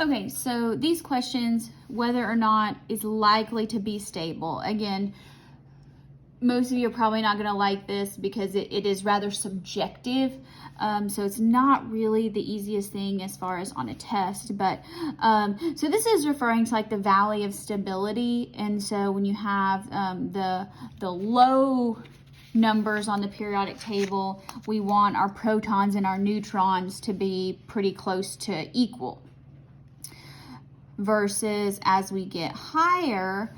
Okay, so these questions, whether or not is likely to be stable. Again, most of you are probably not going to like this because it is rather subjective. So it's not really the easiest thing as far as on a test. But so this is referring to like the valley of stability. And so when you have the low numbers on the periodic table, we want our protons and our neutrons to be pretty close to equal. Versus as we get higher,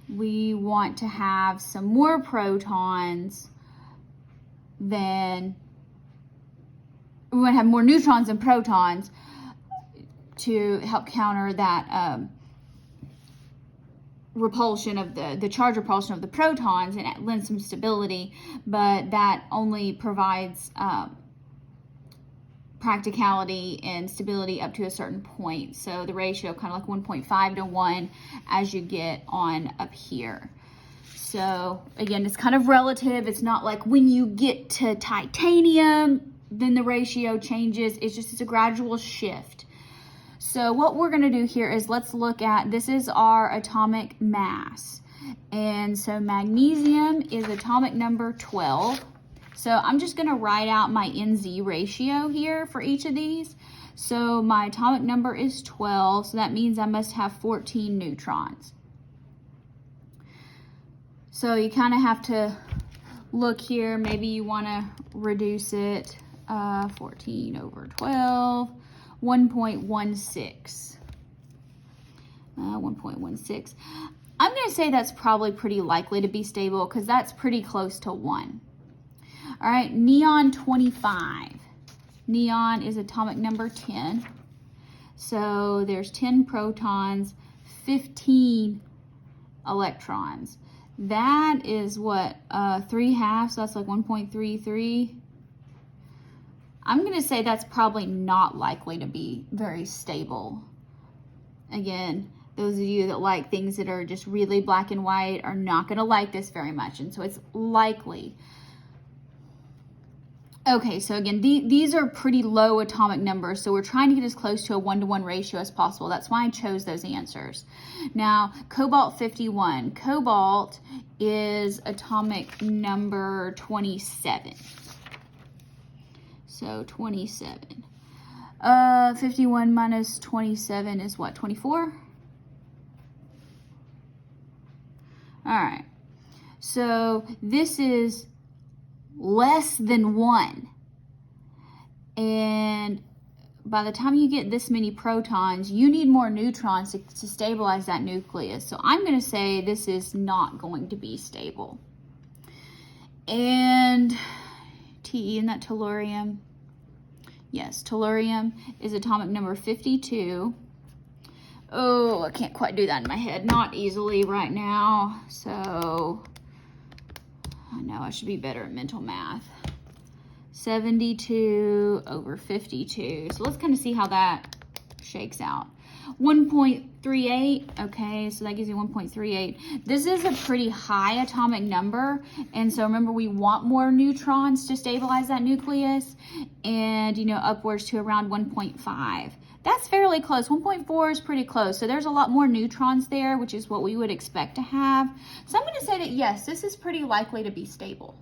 we want to have some more protons than, we want to have more neutrons than protons to help counter that repulsion of the charge repulsion of the protons, and it lends some stability, but that only provides practicality and stability up to a certain point. So the ratio kind of like 1.5 to 1 as you get on up here. So again, it's kind of relative. It's not like when you get to titanium, then the ratio changes. It's a gradual shift. So what we're going to do here is let's look at, this is our atomic mass. And so magnesium is atomic number 12. So I'm just going to write out my NZ ratio here for each of these. So my atomic number is 12, so that means I must have 14 neutrons. So you kind of have to look here. Maybe you want to reduce it. 14 over 12, 1.16. 1.16. I'm going to say that's probably pretty likely to be stable because that's pretty close to 1. All right, neon 25. Neon is atomic number 10. So there's 10 protons, 15 electrons. That is what, 3/2, so that's like 1.33. I'm going to say that's probably not likely to be very stable. Again, those of you that like things that are just really black and white are not going to like this very much, and so it's likely. Okay, so again, these are pretty low atomic numbers, so we're trying to get as close to a 1-to-1 ratio as possible. That's why I chose those answers. Now, cobalt 51. Cobalt is atomic number 27. So 27. 51 minus 27 is what, 24? All right, so this is less than 1, and by the time you get this many protons, you need more neutrons to stabilize that nucleus. So I'm going to say this is not going to be stable. And Te, isn't that tellurium? Yes, tellurium is atomic number 52. Oh, I can't quite do that in my head, not easily right now, so I know I should be better at mental math. 72 over 52. So let's kind of see how that shakes out. 1.38. Okay, so that gives you 1.38. This is a pretty high atomic number. And so remember, we want more neutrons to stabilize that nucleus. And, you know, upwards to around 1.5. That's fairly close. 1.4 is pretty close. So there's a lot more neutrons there, which is what we would expect to have. So I'm going to say that, yes, this is pretty likely to be stable.